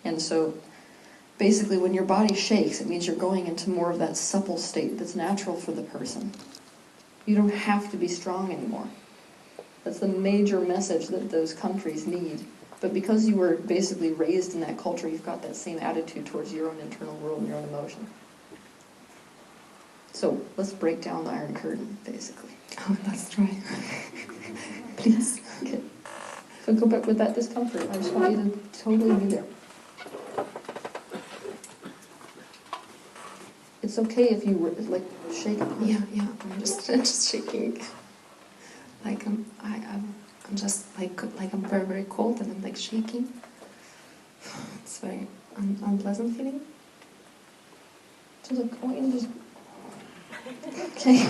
And so basically when your body shakes, it means you're going into more of that supple state that's natural for the person. You don't have to be strong anymore. That's the major message that those countries need. But because you were basically raised in that culture, you've got that same attitude towards your own internal world and your own emotion. So let's break down the Iron Curtain, basically. Oh, let's try. Please. Okay. So go back with that discomfort. I just want you to totally be there. It's okay if you were like shake. Yeah. I'm just shaking. Like I'm just like I'm very, very cold and I'm like shaking. It's very unpleasant feeling. So like, I want you to just. Okay.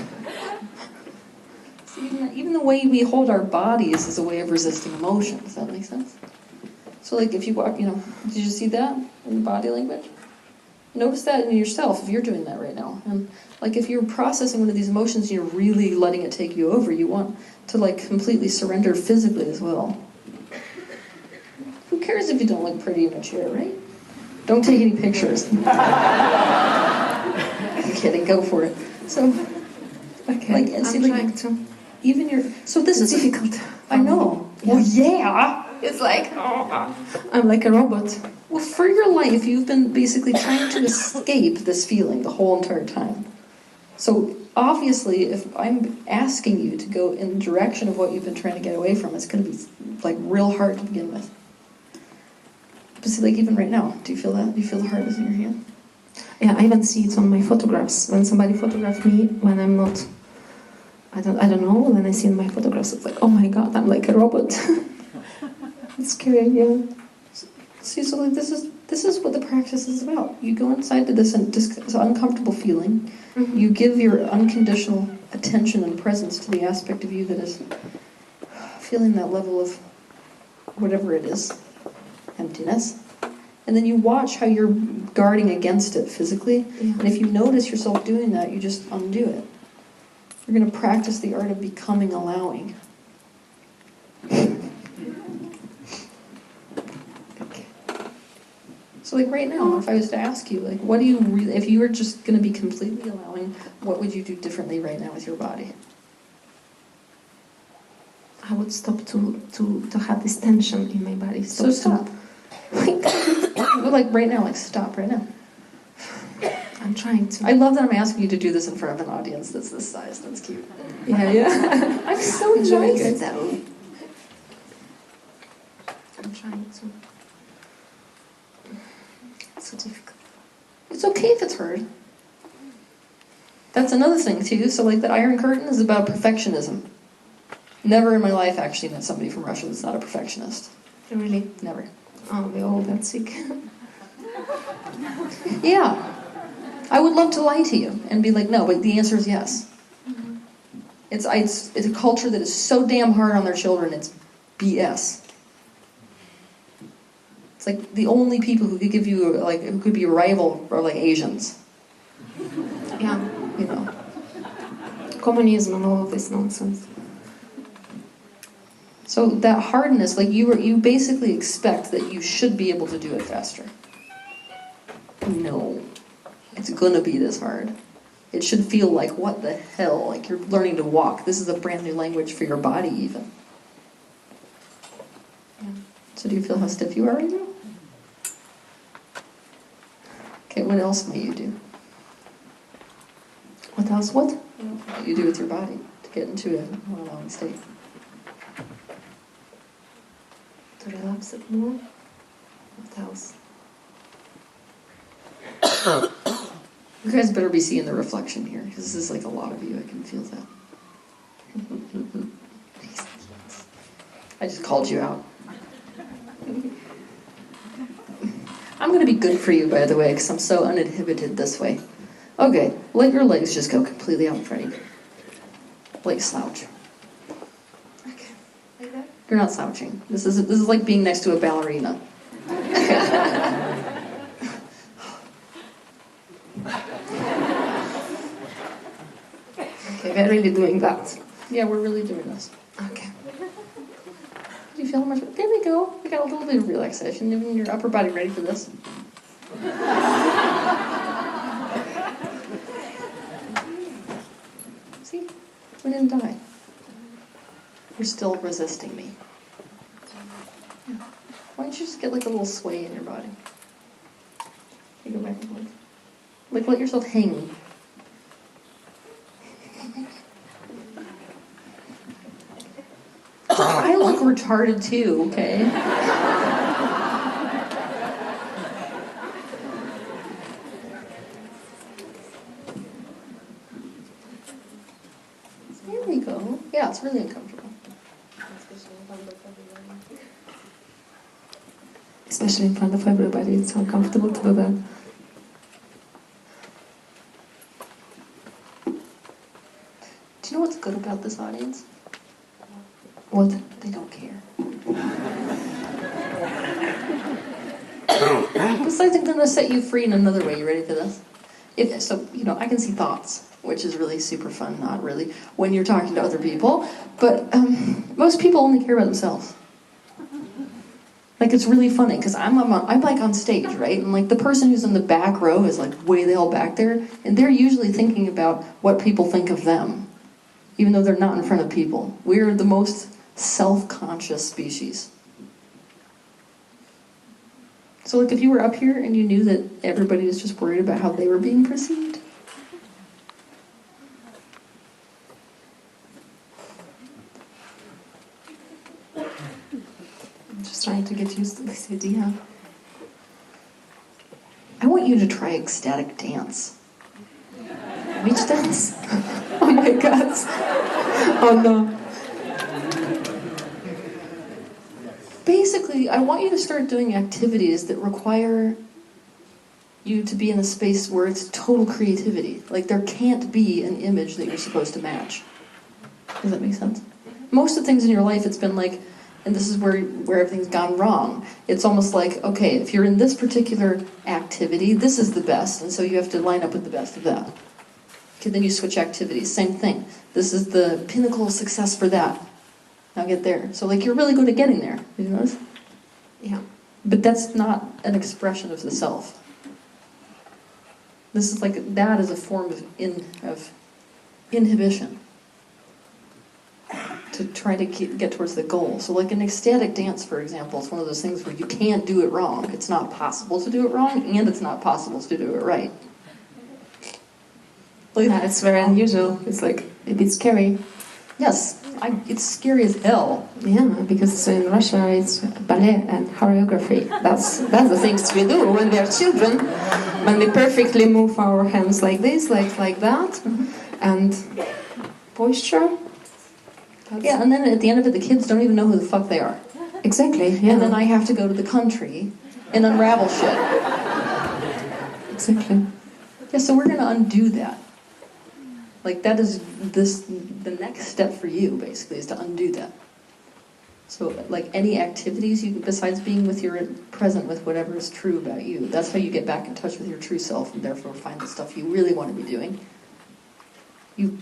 So even the way we hold our bodies is a way of resisting emotion. Does that make sense? So like if you walk, did you see that in body language? Notice that in yourself if you're doing that right now. And like if you're processing one of these emotions and you're really letting it take you over, you want to like completely surrender physically as well. Who cares if you don't look pretty in a chair, right? Don't take any pictures. I'm kidding, go for it. So, okay, like, I'm trying to. Even your, so this is difficult. I know. Yeah. Well, yeah. It's like, I'm like a robot. Well, for your life, you've been basically trying to escape this feeling the whole entire time. So obviously, if I'm asking you to go in the direction of what you've been trying to get away from, it's going to be like real hard to begin with. But see, like even right now, do you feel that? Do you feel the hardness in your hand? Yeah, I even see it on my photographs. When somebody photographs me, when I'm not, I don't know. When I see in my photographs, it's like, oh my god, I'm like a robot. It's scary, yeah. See, so like this is what the practice is about. You go inside to this uncomfortable feeling. Mm-hmm. You give your unconditional attention and presence to the aspect of you that is feeling that level of whatever it is, emptiness. And then you watch how you're guarding against it physically. Yeah. And if you notice yourself doing that, you just undo it. You're going to practice the art of becoming allowing. So like right now, if I was to ask you, like, what do you really, if you were just going to be completely allowing, what would you do differently right now with your body? I would stop to have this tension in my body. So stop. Like right now, like stop right now. I'm trying to. I love that I'm asking you to do this in front of an audience that's this size. That's cute. Yeah. I'm so enjoying nice. it. I'm trying to. It's so difficult. It's okay if it's hard. That's another thing too. So like the Iron Curtain is about perfectionism. Never in my life actually met somebody from Russia that's not a perfectionist. Really? Never. Oh, we all got sick. Yeah. I would love to lie to you and be like, no, but the answer is yes. Mm-hmm. It's a culture that is so damn hard on their children, it's BS. It's like the only people who could give you, like, who could be a rival are like Asians. Yeah. You know. Communism and all of this nonsense. So that hardness, like you basically expect that you should be able to do it faster. No. It's gonna be this hard. It should feel like, what the hell? Like you're learning to walk. This is a brand new language for your body even. Yeah. So do you feel how stiff you are right now? Okay, what else may you do? What else? What? What you do with your body to get into a more allowing state? To relax it more. What else? You guys better be seeing the reflection here, because this is like a lot of you. I can feel that. I just called you out. I'm going to be good for you, by the way, because I'm so uninhibited this way. Okay, let your legs just go completely out in front of you. Like slouch. Okay. Like that? You're not slouching. This is like being next to a ballerina. Okay, we're really doing that. Yeah, we're really doing this. Okay. Do you feel how much? There we go. We got a little bit of relaxation. Even your upper body ready for this. See? We didn't die. You're still resisting me. Yeah. Why don't you just get like a little sway in your body? You go back and forth. Like let yourself hang. I look retarded too, okay? There we go. Yeah, it's really uncomfortable. Especially in front of everybody, it's uncomfortable to do that. Do you know what's good about this audience? What? They don't care. Besides, I'm going to set you free in another way. You ready for this? I can see thoughts, which is really super fun, not really, when you're talking to other people. But most people only care about themselves. Like, it's really funny, because I'm like on stage, right? And like the person who's in the back row is like way the hell back there, and they're usually thinking about what people think of them, even though they're not in front of people. We're the most self-conscious species. So like if you were up here and you knew that everybody was just worried about how they were being perceived. I'm just trying to get used to this idea. I want you to try ecstatic dance. Which dance? Oh my god. Oh no. Basically, I want you to start doing activities that require you to be in a space where it's total creativity. Like there can't be an image that you're supposed to match. Does that make sense? Most of the things in your life, it's been like, and this is where everything's gone wrong. It's almost like, okay, if you're in this particular activity, this is the best, and so you have to line up with the best of that. Okay, then you switch activities, same thing. This is the pinnacle of success for that. Now get there. So like you're really good at getting there. Did you notice? Yeah. But that's not an expression of the self. This is like, that is a form of inhibition to try to get towards the goal. So like an ecstatic dance, for example, is one of those things where you can't do it wrong. It's not possible to do it wrong, and it's not possible to do it right. Like, yeah, it's very unusual. It's like a bit scary. Yes, it's scary as hell. Yeah, because in Russia it's ballet and choreography. That's the things we do when we are children. When we perfectly move our hands like this, like that, and posture. Yeah, and then at the end of it, the kids don't even know who the fuck they are. Exactly, yeah. And then I have to go to the country and unravel shit. Exactly. Yeah, so we're going to undo that. Like that is the next step for you, basically, is to undo that. So like any activities, besides being present with whatever is true about you, that's how you get back in touch with your true self and therefore find the stuff you really want to be doing. You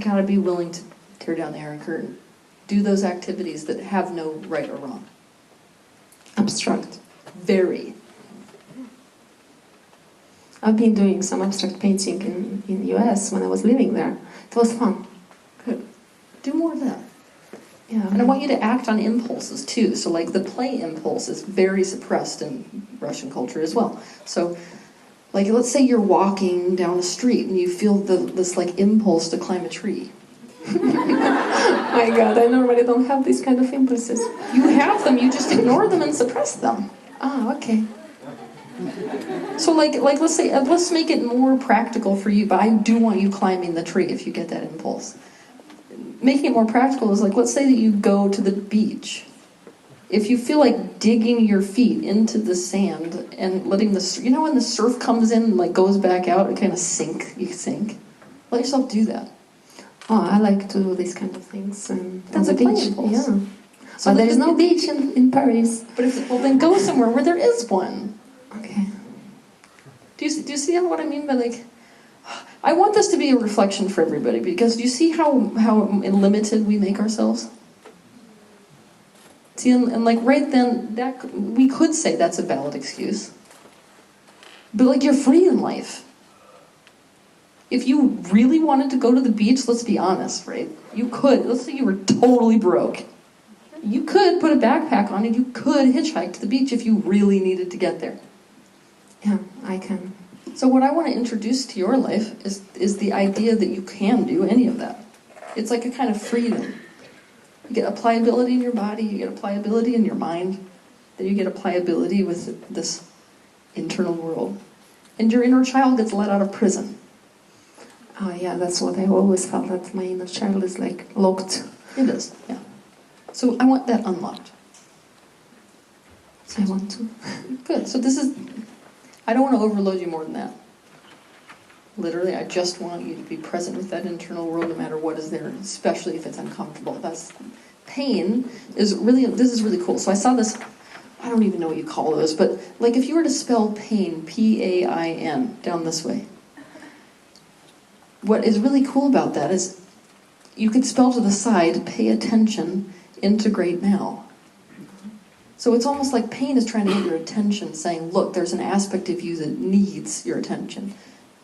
gotta be willing to tear down the Iron Curtain. Do those activities that have no right or wrong. Abstract. Very. I've been doing some abstract painting in the US when I was living there. It was fun. Good. Do more of that. Yeah. And I want you to act on impulses too. So like the play impulse is very suppressed in Russian culture as well. So like let's say you're walking down a street and you feel this like impulse to climb a tree. My God, I normally don't have these kind of impulses. You have them, you just ignore them and suppress them. Ah, okay. So like let's say, let's make it more practical for you, but I do want you climbing the tree if you get that impulse. Making it more practical is like, let's say that you go to the beach. If you feel like digging your feet into the sand and letting when the surf comes in and like goes back out, it kind of you sink. Let yourself do that. Oh, I like to do these kind of things. That's on the a play beach. impulse. Yeah. So but there is no beach in Paris. But then go somewhere where there is one. Okay. Do you see what I mean by like? I want this to be a reflection for everybody, because do you see how limited we make ourselves? See, and like right then, we could say that's a valid excuse. But like you're free in life. If you really wanted to go to the beach, let's be honest, right? You could. Let's say you were totally broke. You could put a backpack on and you could hitchhike to the beach if you really needed to get there. Yeah, I can. So what I want to introduce to your life is the idea that you can do any of that. It's like a kind of freedom. You get applicability in your body, you get applicability in your mind, then you get applicability with this internal world. And your inner child gets let out of prison. Oh yeah, that's what I always felt, that my inner child is like locked. It is, yeah. So I want that unlocked. I want to. Good. So this is, I don't want to overload you more than that. Literally, I just want you to be present with that internal world no matter what is there, especially if it's uncomfortable. Pain is really, this is really cool. So I saw this, I don't even know what you call those, but like if you were to spell pain, P-A-I-N, down this way. What is really cool about that is you could spell to the side, pay attention, integrate now. So it's almost like pain is trying to get your attention, saying, look, there's an aspect of you that needs your attention.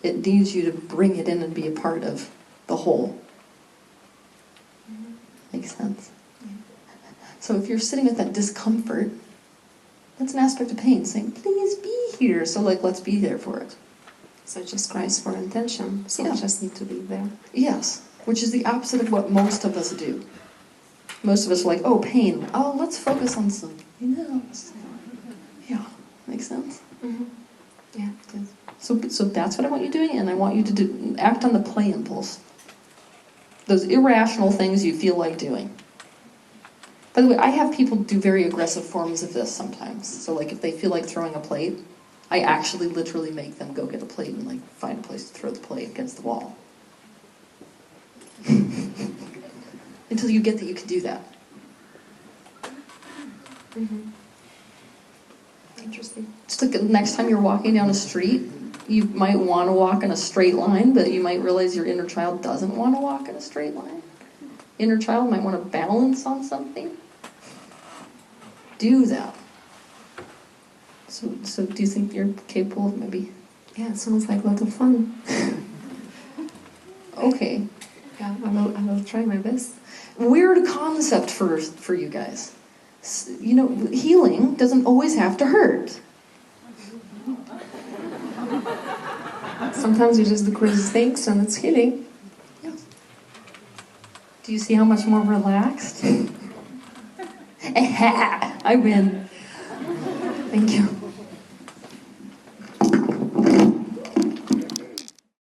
It needs you to bring it in and be a part of the whole. Makes sense? So if you're sitting with that discomfort, that's an aspect of pain, saying, please be here. So like, let's be there for it. So it just cries for attention, so Yeah. I just need to be there. Yes, which is the opposite of what most of us do. Most of us are like, oh, pain. Oh, let's focus on something else. Yeah, makes sense? Mm-hmm. Yeah, good. So that's what I want you doing, and I want you to act on the play impulse. Those irrational things you feel like doing. By the way, I have people do very aggressive forms of this sometimes. So like if they feel like throwing a plate, I actually literally make them go get a plate and like find a place to throw the plate against the wall. Until you get that you can do that. Mm-hmm. Interesting. Just like next time you're walking down a street, you might want to walk in a straight line, but you might realize your inner child doesn't want to walk in a straight line. Inner child might want to balance on something. Do that. So do you think you're capable of maybe? Yeah, it sounds like a lot of fun. Okay. Yeah, I will try my best. Weird concept for you guys. You know, healing doesn't always have to hurt. Sometimes you just do crazy things and it's healing. Yeah. Do you see how much more relaxed? I win. Thank you.